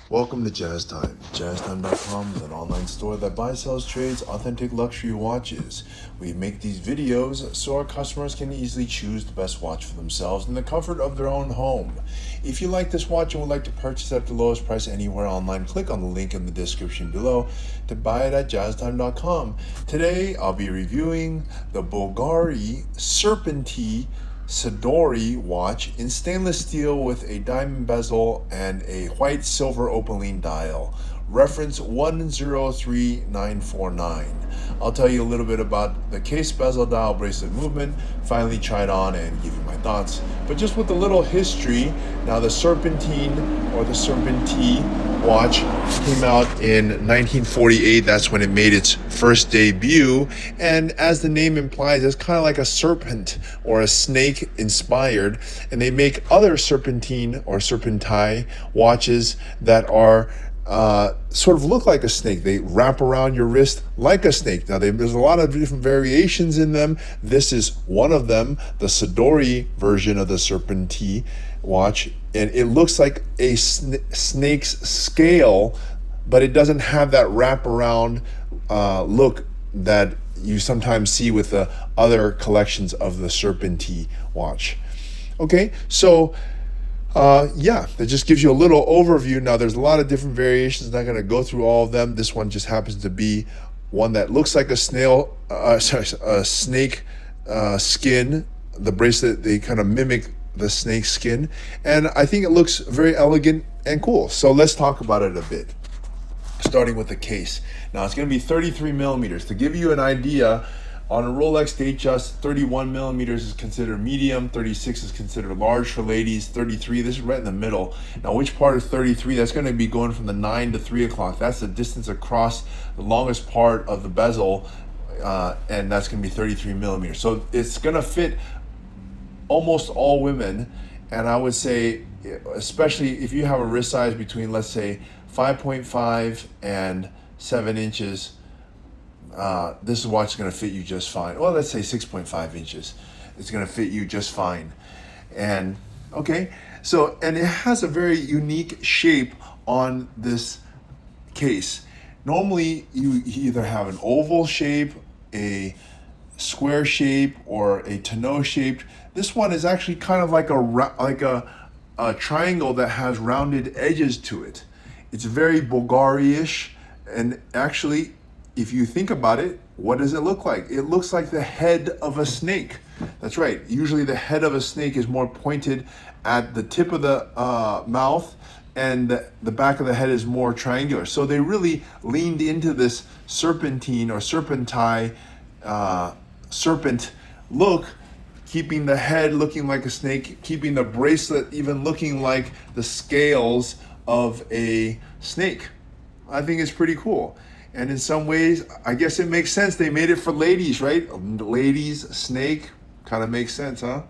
Welcome to Jazz Time. JazzTime.com is an online store that buys, sells, trades authentic luxury watches. We make these videos so our customers can easily choose the best watch for themselves in the comfort of their own home. If you like this watch and would like to purchase at the lowest price anywhere online, click on the link in the description below to buy it at JazzTime.com. Today, I'll be reviewing the Bulgari Serpenti Seduttori watch in stainless steel with a diamond bezel and a white silver opaline dial. Reference 103949. I'll tell you a little bit about the case, bezel, dial, bracelet movement, finally try it on and give you my thoughts. But just with a little history, now the Serpentine or the Serpenti watch came out in 1948. That's when it made its first debut. And as the name implies, it's kind of like a serpent or a snake inspired. And they make other serpentine or serpentine watches that are sort of look like a snake. They wrap around your wrist like a snake. Now, there's a lot of different variations in them. This is one of them, the Seduttori version of the Serpenti watch, and it looks like a snake's scale, but it doesn't have that wraparound look that you sometimes see with the other collections of the Serpenti watch. Okay, so that just gives you a little overview. Now, there's a lot of different variations. I'm not going to go through all of them. This one just happens to be one that looks like a snake skin. The bracelet, they kind of mimic the snake skin, and I think it looks very elegant and cool. So let's talk about it a bit, starting with the case. Now, it's going to be 33 millimeters. To give you an idea, on a Rolex Datejust, 31 millimeters is considered medium, 36 is considered large for ladies, 33, this is right in the middle. Now, which part of 33? That's going to be going from the 9 to 3 o'clock. That's the distance across the longest part of the bezel, and that's going to be 33 millimeters. So it's going to fit almost all women, and I would say, especially if you have a wrist size between, let's say, 5.5 and 7 inches, this watch is going to fit you just fine. Well, let's say 6.5 inches. It's going to fit you just fine. And okay, so, and it has a very unique shape on this case. Normally, you either have an oval shape, a square shape, or a tonneau shaped. This one is actually kind of like a triangle that has rounded edges to it. It's very Bulgari-ish, and actually, if you think about it, what does it look like? It looks like the head of a snake. That's right. Usually the head of a snake is more pointed at the tip of the mouth, and the back of the head is more triangular. So they really leaned into this serpentine or serpentine serpent look, keeping the head looking like a snake, keeping the bracelet even looking like the scales of a snake. I think it's pretty cool. And in some ways, I guess it makes sense. They made it for ladies, right? Ladies, snake, kind of makes sense, huh?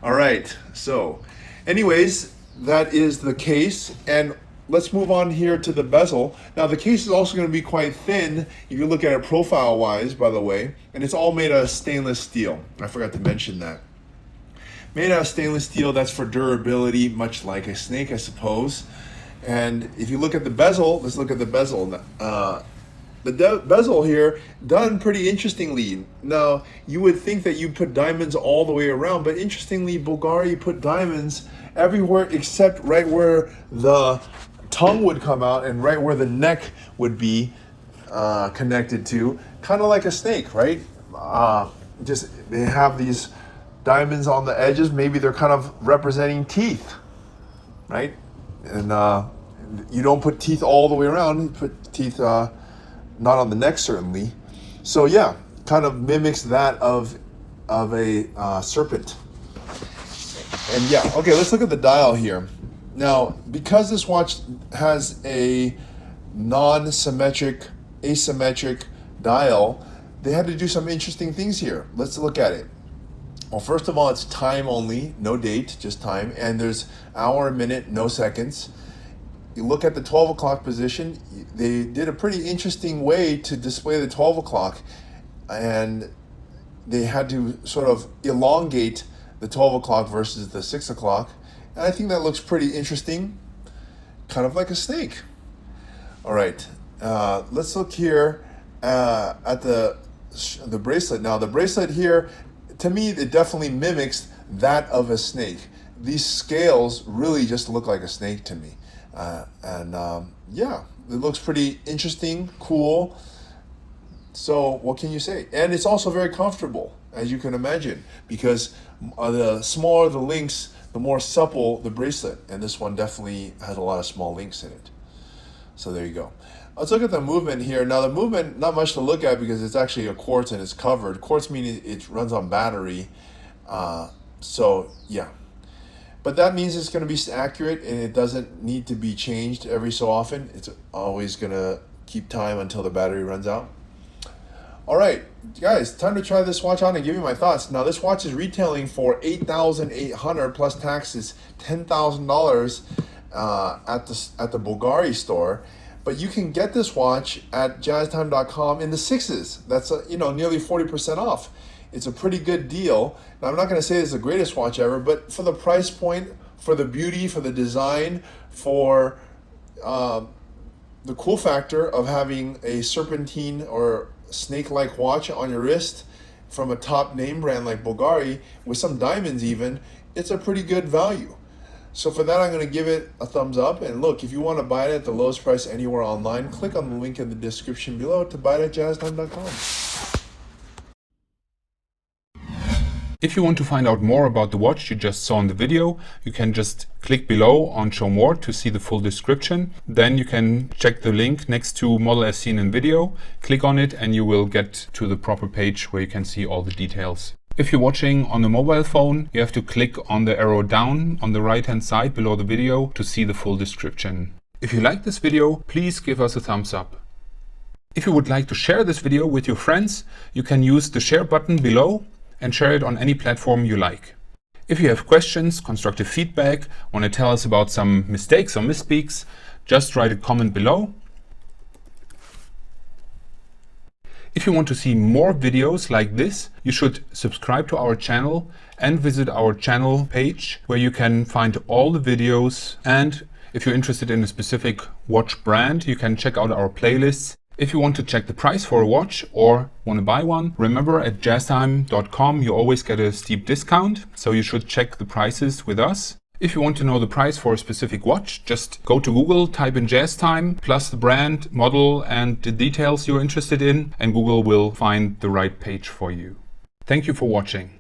All right, so anyways, that is the case. And let's move on here to the bezel. Now, the case is also going to be quite thin if you look at it profile-wise, by the way. And it's all made out of stainless steel. I forgot to mention that. Made out of stainless steel, that's for durability, much like a snake, I suppose. And if you look at the bezel, let's look at the bezel. The bezel here, done pretty interestingly. Now, you would think that you put diamonds all the way around, but interestingly, Bulgari put diamonds everywhere except right where the tongue would come out and right where the neck would be connected to, kind of like a snake, right? Just they have these diamonds on the edges. Maybe they're kind of representing teeth, right? And you don't put teeth all the way around. You put teeth not on the neck, certainly. So yeah, kind of mimics that of a serpent. And yeah, okay, let's look at the dial here. Now, because this watch has a asymmetric dial, they had to do some interesting things here. Let's look at it. Well, first of all, it's time only, no date, just time. And there's hour, minute, no seconds. You look at the 12 o'clock position, they did a pretty interesting way to display the 12 o'clock. And they had to sort of elongate the 12 o'clock versus the 6 o'clock. And I think that looks pretty interesting. kind of like a snake. All right, let's look here at the bracelet. Now the bracelet here, to me, it definitely mimics that of a snake. These scales really just look like a snake to me. Yeah, it looks pretty interesting, cool. So what can you say? And it's also very comfortable, as you can imagine, because the smaller the links, the more supple the bracelet. And this one definitely has a lot of small links in it. So there you go. Let's look at the movement here. Now the movement, not much to look at because it's actually a quartz and it's covered. Quartz meaning it runs on battery. So yeah. But that means it's going to be accurate and it doesn't need to be changed every so often. It's always going to keep time until the battery runs out. All right, guys, time to try this watch on and give you my thoughts. Now, this watch is retailing for $8,800 plus taxes, $10,000 at the Bulgari store. But you can get this watch at jazztime.com in the sixes. That's nearly 40% off. It's a pretty good deal. Now, I'm not going to say it's the greatest watch ever, but for the price point, for the beauty, for the design, for the cool factor of having a serpentine or snake-like watch on your wrist from a top name brand like Bulgari with some diamonds even, it's a pretty good value. So for that, I'm going to give it a thumbs up. And look, if you want to buy it at the lowest price anywhere online, click on the link in the description below to buy it at jazztime.com. If you want to find out more about the watch you just saw in the video, you can just click below on Show More to see the full description. Then you can check the link next to Model as seen in video, click on it and you will get to the proper page where you can see all the details. If you're watching on a mobile phone, you have to click on the arrow down on the right hand side below the video to see the full description. If you like this video, please give us a thumbs up. If you would like to share this video with your friends, you can use the share button below and share it on any platform you like. If you have questions, constructive feedback, want to tell us about some mistakes or misspeaks, just write a comment below. If you want to see more videos like this, you should subscribe to our channel and visit our channel page where you can find all the videos. And if you're interested in a specific watch brand, you can check out our playlists. If you want to check the price for a watch or want to buy one, remember at jazztime.com you always get a steep discount, so you should check the prices with us. If you want to know the price for a specific watch, just go to Google, type in JazzTime, plus the brand, model and the details you're interested in, and Google will find the right page for you. Thank you for watching.